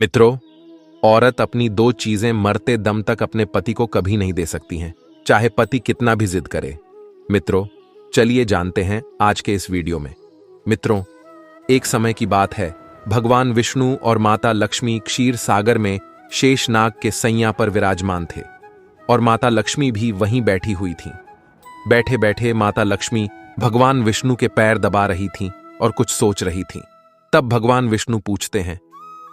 मित्रों, औरत अपनी दो चीजें मरते दम तक अपने पति को कभी नहीं दे सकती हैं, चाहे पति कितना भी जिद करे। मित्रों, चलिए जानते हैं आज के इस वीडियो में। मित्रों, एक समय की बात है, भगवान विष्णु और माता लक्ष्मी क्षीर सागर में शेषनाग के सैया पर विराजमान थे और माता लक्ष्मी भी वहीं बैठी हुई थीं। बैठे बैठे माता लक्ष्मी भगवान विष्णु के पैर दबा रही थीं और कुछ सोच रही थीं। तब भगवान विष्णु पूछते हैं,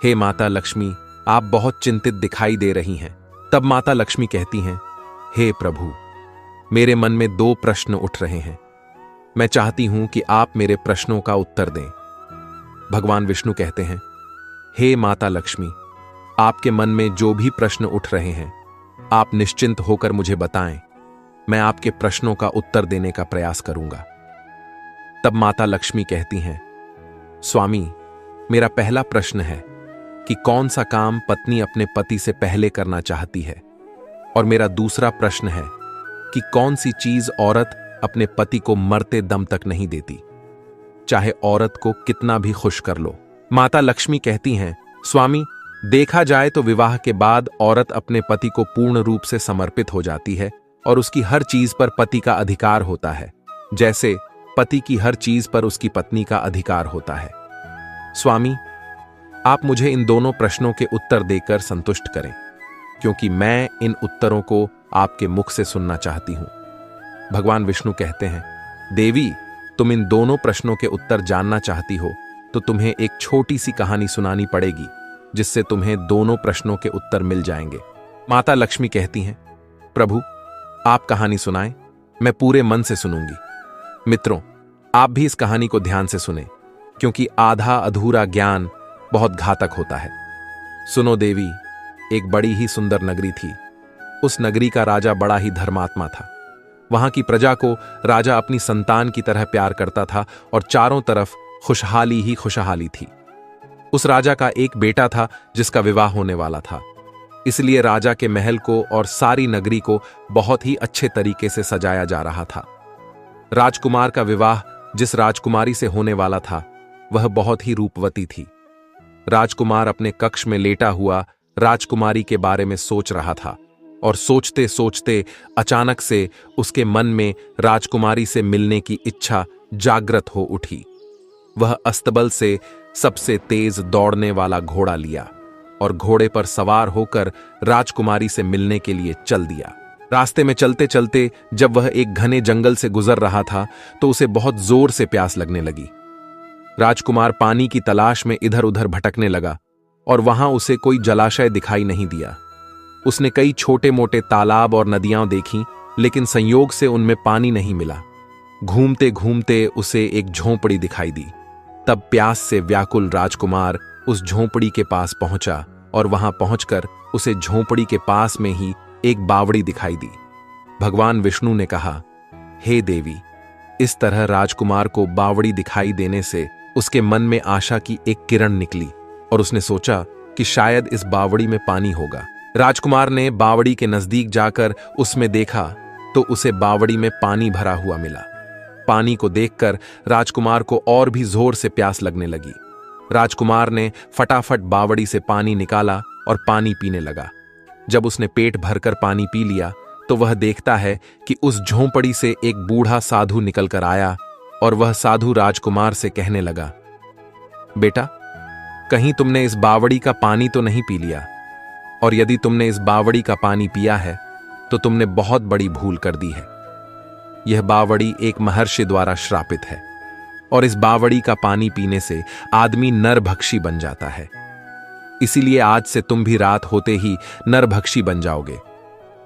हे माता लक्ष्मी, आप बहुत चिंतित दिखाई दे रही हैं। तब माता लक्ष्मी कहती हैं, हे प्रभु, मेरे मन में दो प्रश्न उठ रहे हैं। मैं चाहती हूं कि आप मेरे प्रश्नों का उत्तर दें। भगवान विष्णु कहते हैं, हे माता लक्ष्मी, आपके मन में जो भी प्रश्न उठ रहे हैं, आप निश्चिंत होकर मुझे बताएं। मैं आपके प्रश्नों का उत्तर देने का प्रयास करूंगा। तब माता लक्ष्मी कहती हैं, स्वामी, मेरा पहला प्रश्न है कि कौन सा काम पत्नी अपने पति से पहले करना चाहती है, और मेरा दूसरा प्रश्न है कि कौन सी चीज औरत अपने पति को मरते दम तक नहीं देती, चाहे औरत को कितना भी खुश कर लो। माता लक्ष्मी कहती हैं, स्वामी, देखा जाए तो विवाह के बाद औरत अपने पति को पूर्ण रूप से समर्पित हो जाती है और उसकी हर चीज पर पति का अधिकार होता है, जैसे पति की हर चीज पर उसकी पत्नी का अधिकार होता है। स्वामी, आप मुझे इन दोनों प्रश्नों के उत्तर देकर संतुष्ट करें, क्योंकि मैं इन उत्तरों को आपके मुख से सुनना चाहती हूं। भगवान विष्णु कहते हैं, देवी, तुम इन दोनों प्रश्नों के उत्तर जानना चाहती हो तो तुम्हें एक छोटी सी कहानी सुनानी पड़ेगी, जिससे तुम्हें दोनों प्रश्नों के उत्तर मिल जाएंगे। माता लक्ष्मी कहती हैं, प्रभु, आप कहानी सुनाएं, मैं पूरे मन से सुनूंगी। मित्रों, आप भी इस कहानी को ध्यान से सुने, क्योंकि आधा अधूरा ज्ञान बहुत घातक होता है। सुनो देवी, एक बड़ी ही सुंदर नगरी थी। उस नगरी का राजा बड़ा ही धर्मात्मा था। वहां की प्रजा को राजा अपनी संतान की तरह प्यार करता था और चारों तरफ खुशहाली ही खुशहाली थी। उस राजा का एक बेटा था जिसका विवाह होने वाला था, इसलिए राजा के महल को और सारी नगरी को बहुत ही अच्छे तरीके से सजाया जा रहा था। राजकुमार का विवाह जिस राजकुमारी से होने वाला था, वह बहुत ही रूपवती थी। राजकुमार अपने कक्ष में लेटा हुआ राजकुमारी के बारे में सोच रहा था और सोचते सोचते अचानक से उसके मन में राजकुमारी से मिलने की इच्छा जागृत हो उठी। वह अस्तबल से सबसे तेज दौड़ने वाला घोड़ा लिया और घोड़े पर सवार होकर राजकुमारी से मिलने के लिए चल दिया। रास्ते में चलते चलते जब वह एक घने जंगल से गुजर रहा था तो उसे बहुत जोर से प्यास लगने लगी। राजकुमार पानी की तलाश में इधर उधर भटकने लगा और वहां उसे कोई जलाशय दिखाई नहीं दिया। उसने कई छोटे मोटे तालाब और नदियां देखीं, लेकिन संयोग से उनमें पानी नहीं मिला। घूमते घूमते उसे एक झोंपड़ी दिखाई दी। तब प्यास से व्याकुल राजकुमार उस झोंपड़ी के पास पहुंचा और वहां पहुंचकर उसे झोंपड़ी के पास में ही एक बावड़ी दिखाई दी। भगवान विष्णु ने कहा, हे देवी, इस तरह राजकुमार को बावड़ी दिखाई देने से उसके मन में आशा की एक किरण निकली और उसने सोचा कि शायद इस बावड़ी में पानी होगा। राजकुमार ने बावड़ी के नजदीक जाकर उसमें देखा तो उसे बावड़ी में पानी भरा हुआ मिला। पानी को देखकर राजकुमार को और भी जोर से प्यास लगने लगी। राजकुमार ने फटाफट बावड़ी से पानी निकाला और पानी पीने लगा। जब उसने पेट भरकर पानी पी लिया तो वह देखता है कि उस झोंपड़ी से एक बूढ़ा साधु निकलकर आया और वह साधु राजकुमार से कहने लगा, बेटा, कहीं तुमने इस बावड़ी का पानी तो नहीं पी लिया? और यदि तुमने इस बावड़ी का पानी पिया है तो तुमने बहुत बड़ी भूल कर दी है। यह बावड़ी एक महर्षि द्वारा श्रापित है और इस बावड़ी का पानी पीने से आदमी नरभक्षी बन जाता है। इसीलिए आज से तुम भी रात होते ही नरभक्षी बन जाओगे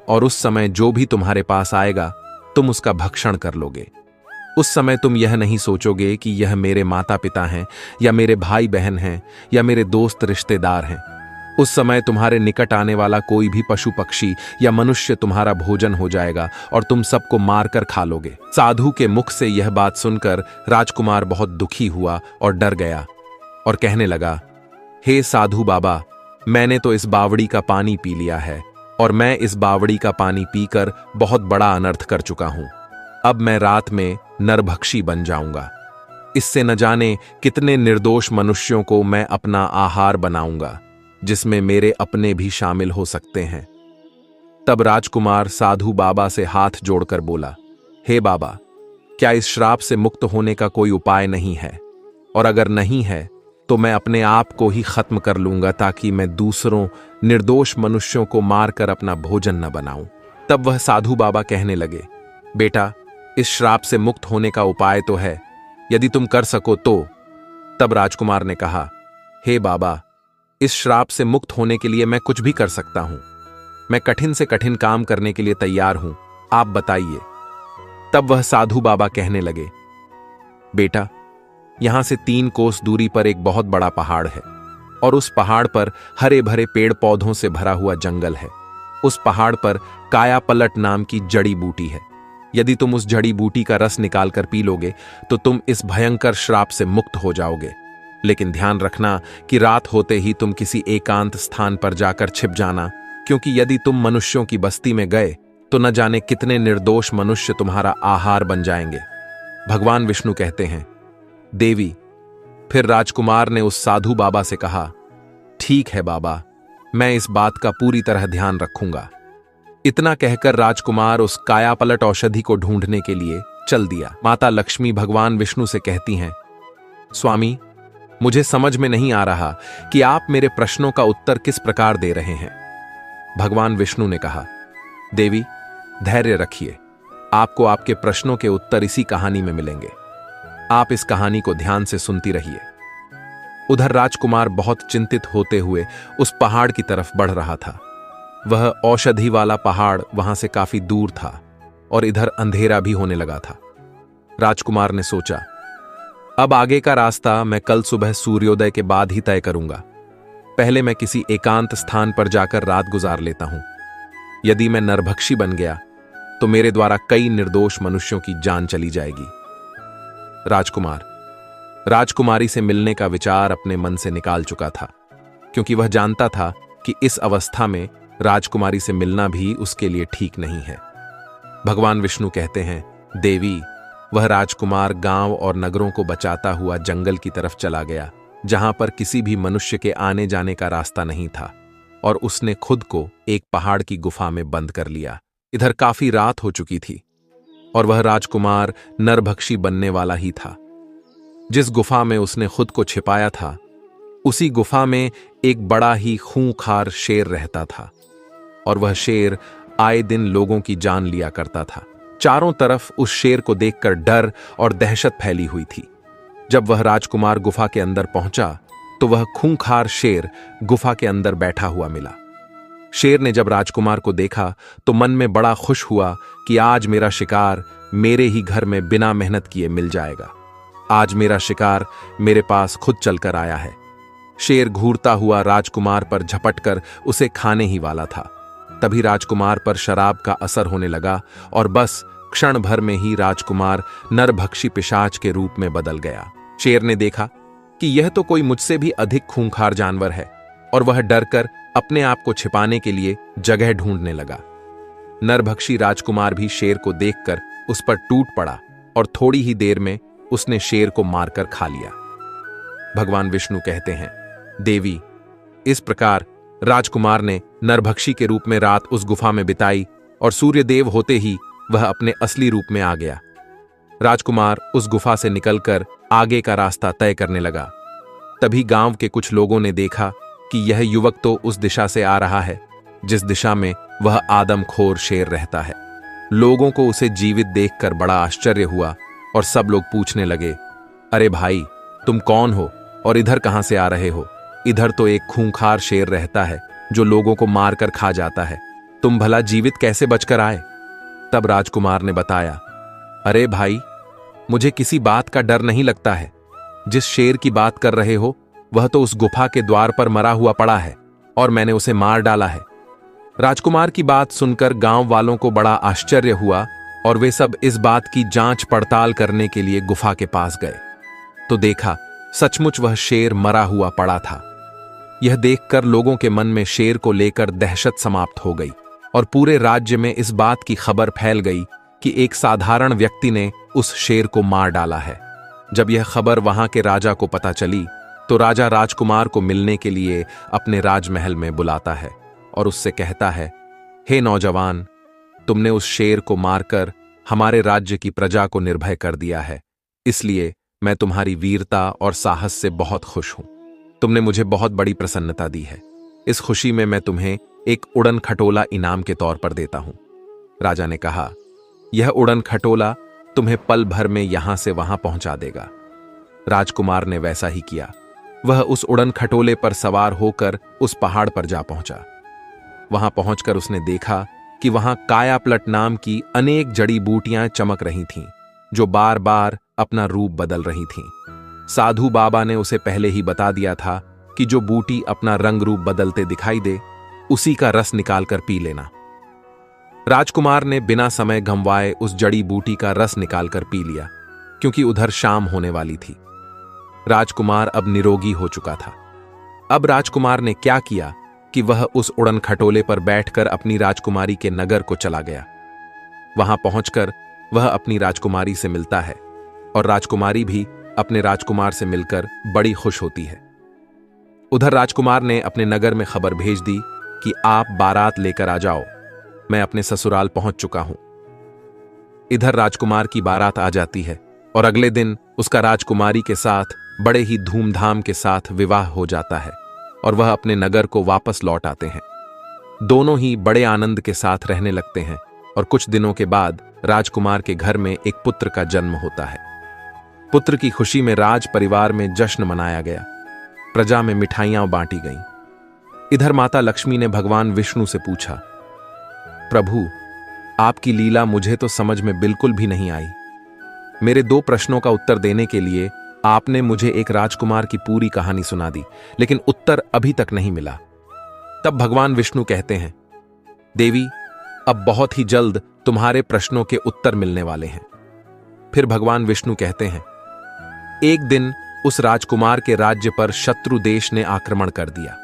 और उस समय जो भी तुम्हारे पास आएगा तुम उसका भक्षण कर लोगे। उस समय तुम यह नहीं सोचोगे कि यह मेरे माता पिता हैं या मेरे भाई बहन हैं या मेरे दोस्त रिश्तेदार हैं। उस समय तुम्हारे निकट आने वाला कोई भी पशु पक्षी या मनुष्य तुम्हारा भोजन हो जाएगा और तुम सबको मारकर खा लोगे। साधु के मुख से यह बात सुनकर राजकुमार बहुत दुखी हुआ और डर गया और कहने लगा, हे साधु बाबा, मैंने तो इस बावड़ी का पानी पी लिया है और मैं इस बावड़ी का पानी पीकर बहुत बड़ा अनर्थ कर चुका हूं। अब मैं रात में नरभक्षी बन जाऊंगा। इससे न जाने कितने निर्दोष मनुष्यों को मैं अपना आहार बनाऊंगा। जिसमें मेरे अपने भी शामिल हो सकते हैं। तब राजकुमार साधु बाबा से हाथ जोड़कर बोला, हे बाबा, क्या इस श्राप से मुक्त होने का कोई उपाय नहीं है? और अगर नहीं है तो मैं अपने आप को ही खत्म कर लूंगा, ताकि मैं दूसरों निर्दोष मनुष्यों को मारकर अपना भोजन न बनाऊं। तब वह साधु बाबा कहने लगे, बेटा, इस श्राप से मुक्त होने का उपाय तो है, यदि तुम कर सको तो। तब राजकुमार ने कहा, हे बाबा, इस श्राप से मुक्त होने के लिए मैं कुछ भी कर सकता हूं। मैं कठिन से कठिन काम करने के लिए तैयार हूं, आप बताइए। तब वह साधु बाबा कहने लगे, बेटा, यहां से 3 कोस दूरी पर एक बहुत बड़ा पहाड़ है और उस पहाड़ पर हरे भरे पेड़ पौधों से भरा हुआ जंगल है। उस पहाड़ पर काया पलट नाम की जड़ी बूटी है। यदि तुम उस जड़ी बूटी का रस निकालकर पी लोगे तो तुम इस भयंकर श्राप से मुक्त हो जाओगे। लेकिन ध्यान रखना कि रात होते ही तुम किसी एकांत स्थान पर जाकर छिप जाना, क्योंकि यदि तुम मनुष्यों की बस्ती में गए तो न जाने कितने निर्दोष मनुष्य तुम्हारा आहार बन जाएंगे। भगवान विष्णु कहते हैं, देवी। फिर राजकुमार ने उस साधु बाबा से कहा, ठीक है बाबा, मैं इस बात का पूरी तरह ध्यान रखूंगा। इतना कहकर राजकुमार उस कायापलट औषधि को ढूंढने के लिए चल दिया। माता लक्ष्मी भगवान विष्णु से कहती हैं, स्वामी, मुझे समझ में नहीं आ रहा कि आप मेरे प्रश्नों का उत्तर किस प्रकार दे रहे हैं। भगवान विष्णु ने कहा, देवी, धैर्य रखिए, आपको आपके प्रश्नों के उत्तर इसी कहानी में मिलेंगे। आप इस कहानी को ध्यान से सुनती रहिए। उधर राजकुमार बहुत चिंतित होते हुए उस पहाड़ की तरफ बढ़ रहा था। वह औषधि वाला पहाड़ वहां से काफी दूर था और इधर अंधेरा भी होने लगा था। राजकुमार ने सोचा, अब आगे का रास्ता मैं कल सुबह सूर्योदय के बाद ही तय करूंगा। पहले मैं किसी एकांत स्थान पर जाकर रात गुजार लेता हूं। यदि मैं नरभक्षी बन गया तो मेरे द्वारा कई निर्दोष मनुष्यों की जान चली जाएगी। राजकुमारी से मिलने का विचार अपने मन से निकाल चुका था, क्योंकि वह जानता था कि इस अवस्था में राजकुमारी से मिलना भी उसके लिए ठीक नहीं है। भगवान विष्णु कहते हैं, देवी, वह राजकुमार गांव और नगरों को बचाता हुआ जंगल की तरफ चला गया, जहां पर किसी भी मनुष्य के आने जाने का रास्ता नहीं था, और उसने खुद को एक पहाड़ की गुफा में बंद कर लिया। इधर काफी रात हो चुकी थी और वह राजकुमार नरभक्षी बनने वाला ही था। जिस गुफा में उसने खुद को छिपाया था, उसी गुफा में एक बड़ा ही खूंखार शेर रहता था, और वह शेर आए दिन लोगों की जान लिया करता था। चारों तरफ उस शेर को देखकर डर और दहशत फैली हुई थी। जब वह राजकुमार गुफा के अंदर पहुंचा तो वह खूंखार शेर गुफा के अंदर बैठा हुआ मिला। शेर ने जब राजकुमार को देखा तो मन में बड़ा खुश हुआ कि आज मेरा शिकार मेरे ही घर में बिना मेहनत किए मिल जाएगा। आज मेरा शिकार मेरे पास खुद चलकर आया है। शेर घूरता हुआ राजकुमार पर झपटकर उसे खाने ही वाला था। तभी राजकुमार पर शराब का असर होने लगा और बस क्षण भर में ही राजकुमार नरभक्षी पिशाच के रूप में बदल गया। शेर ने देखा कि यह तो कोई मुझसे भी अधिक खूंखार जानवर है, और वह डरकर अपने आप को छिपाने के लिए जगह ढूंढने लगा। नरभक्षी राजकुमार भी शेर को देखकर उस पर टूट पड़ा और थोड़ी ही देर में उसने शेर को मारकर खा लिया। भगवान विष्णु कहते हैं, देवी, इस प्रकार राजकुमार ने नरभक्षी के रूप में रात उस गुफा में बिताई और सूर्यदेव होते ही वह अपने असली रूप में आ गया। राजकुमार उस गुफा से निकलकर आगे का रास्ता तय करने लगा। तभी गांव के कुछ लोगों ने देखा कि यह युवक तो उस दिशा से आ रहा है जिस दिशा में वह आदमखोर शेर रहता है। लोगों को उसे जीवित देखकर बड़ा आश्चर्य हुआ और सब लोग पूछने लगे, अरे भाई, तुम कौन हो और इधर कहां से आ रहे हो? इधर तो एक खूंखार शेर रहता है जो लोगों को मारकर खा जाता है। तुम भला जीवित कैसे बचकर आए? तब राजकुमार ने बताया, अरे भाई, मुझे किसी बात का डर नहीं लगता है। जिस शेर की बात कर रहे हो वह तो उस गुफा के द्वार पर मरा हुआ पड़ा है और मैंने उसे मार डाला है। राजकुमार की बात सुनकर गांव वालों को बड़ा आश्चर्य हुआ और वे सब इस बात की जांच पड़ताल करने के लिए गुफा के पास गए तो देखा सचमुच वह शेर मरा हुआ पड़ा था। यह देखकर लोगों के मन में शेर को लेकर दहशत समाप्त हो गई और पूरे राज्य में इस बात की खबर फैल गई कि एक साधारण व्यक्ति ने उस शेर को मार डाला है। जब यह खबर वहां के राजा को पता चली तो राजा राजकुमार को मिलने के लिए अपने राजमहल में बुलाता है और उससे कहता है, हे नौजवान, तुमने उस शेर को मारकर हमारे राज्य की प्रजा को निर्भय कर दिया है, इसलिए मैं तुम्हारी वीरता और साहस से बहुत खुश हूं। तुमने मुझे बहुत बड़ी प्रसन्नता दी है। इस खुशी में मैं तुम्हें एक उड़न खटोला इनाम के तौर पर देता हूं। राजा ने कहा, यह उड़न खटोला तुम्हें पल भर में यहां से वहां पहुंचा देगा। राजकुमार ने वैसा ही किया। वह उस उड़न खटोले पर सवार होकर उस पहाड़ पर जा पहुंचा। वहां पहुंचकर उसने देखा कि वहां कायापलट नाम की अनेक जड़ी बूटियां चमक रही थीं, जो बार बार अपना रूप बदल रही थीं। साधु बाबा ने उसे पहले ही बता दिया था कि जो बूटी अपना रंग रूप बदलते दिखाई दे, उसी का रस निकालकर पी लेना। राजकुमार ने बिना समय गंवाए उस जड़ी बूटी का रस निकालकर पी लिया, क्योंकि उधर शाम होने वाली थी। राजकुमार अब निरोगी हो चुका था। अब राजकुमार ने क्या किया कि वह उस उड़न खटोले पर बैठकर अपनी राजकुमारी के नगर को चला गया। वहां पहुंचकर वह अपनी राजकुमारी से मिलता है और राजकुमारी भी अपने राजकुमार से मिलकर बड़ी खुश होती है। उधर राजकुमार ने अपने नगर में खबर भेज दी कि आप बारात लेकर आ जाओ, मैं अपने ससुराल पहुंच चुका हूं। इधर राजकुमार की बारात आ जाती है और अगले दिन उसका राजकुमारी के साथ बड़े ही धूमधाम के साथ विवाह हो जाता है और वह अपने नगर को वापस लौट आते हैं। दोनों ही बड़े आनंद के साथ रहने लगते हैं और कुछ दिनों के बाद राजकुमार के घर में एक पुत्र का जन्म होता है। पुत्र की खुशी में राज परिवार में जश्न मनाया गया, प्रजा में मिठाइयां बांटी गईं। इधर माता लक्ष्मी ने भगवान विष्णु से पूछा, प्रभु, आपकी लीला मुझे तो समझ में बिल्कुल भी नहीं आई। मेरे 2 प्रश्नों का उत्तर देने के लिए आपने मुझे एक राजकुमार की पूरी कहानी सुना दी, लेकिन उत्तर अभी तक नहीं मिला। तब भगवान विष्णु कहते हैं, देवी, अब बहुत ही जल्द तुम्हारे प्रश्नों के उत्तर मिलने वाले हैं। फिर भगवान विष्णु कहते हैं, एक दिन उस राजकुमार के राज्य पर शत्रु देश ने आक्रमण कर दिया।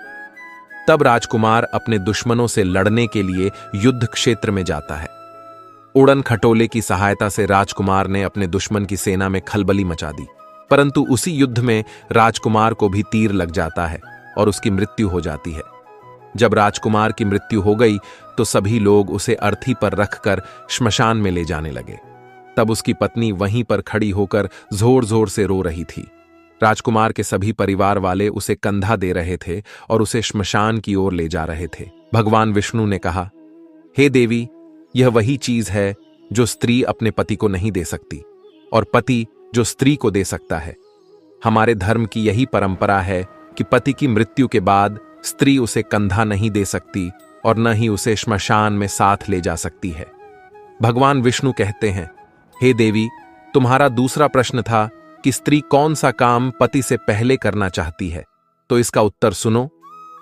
तब राजकुमार अपने दुश्मनों से लड़ने के लिए युद्ध क्षेत्र में जाता है। उड़न खटोले की सहायता से राजकुमार ने अपने दुश्मन की सेना में खलबली मचा दी, परंतु उसी युद्ध में राजकुमार को भी तीर लग जाता है और उसकी मृत्यु हो जाती है। जब राजकुमार की मृत्यु हो गई तो सभी लोग उसे अर्थी पर रखकर श्मशान में ले जाने लगे। तब उसकी पत्नी वहीं पर खड़ी होकर जोर जोर से रो रही थी। राजकुमार के सभी परिवार वाले उसे कंधा दे रहे थे और उसे श्मशान की ओर ले जा रहे थे। भगवान विष्णु ने कहा, हे देवी, यह वही चीज है जो स्त्री अपने पति को नहीं दे सकती और पति जो स्त्री को दे सकता है। हमारे धर्म की यही परंपरा है कि पति की मृत्यु के बाद स्त्री उसे कंधा नहीं दे सकती और न ही उसे श्मशान में साथ ले जा सकती है। भगवान विष्णु कहते हैं, हे देवी, तुम्हारा दूसरा प्रश्न था कि स्त्री कौन सा काम पति से पहले करना चाहती है, तो इसका उत्तर सुनो।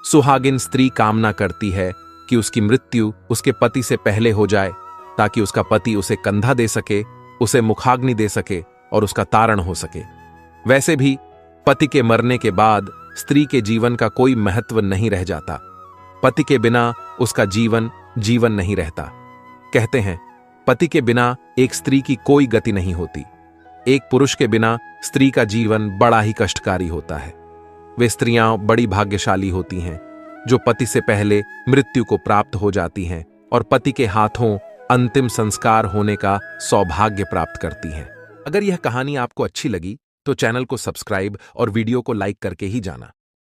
सुहागिन स्त्री कामना करती है कि उसकी मृत्यु उसके पति से पहले हो जाए, ताकि उसका पति उसे कंधा दे सके, उसे मुखाग्नि दे सके और उसका तारण हो सके। वैसे भी पति के मरने के बाद स्त्री के जीवन का कोई महत्व नहीं रह जाता। पति के बिना उसका जीवन जीवन नहीं रहता। कहते हैं, पति के बिना एक स्त्री की कोई गति नहीं होती। एक पुरुष के बिना स्त्री का जीवन बड़ा ही कष्टकारी होता है। वे स्त्रियां बड़ी भाग्यशाली होती हैं जो पति से पहले मृत्यु को प्राप्त हो जाती हैं और पति के हाथों अंतिम संस्कार होने का सौभाग्य प्राप्त करती हैं। अगर यह कहानी आपको अच्छी लगी तो चैनल को सब्सक्राइब और वीडियो को लाइक करके ही जाना।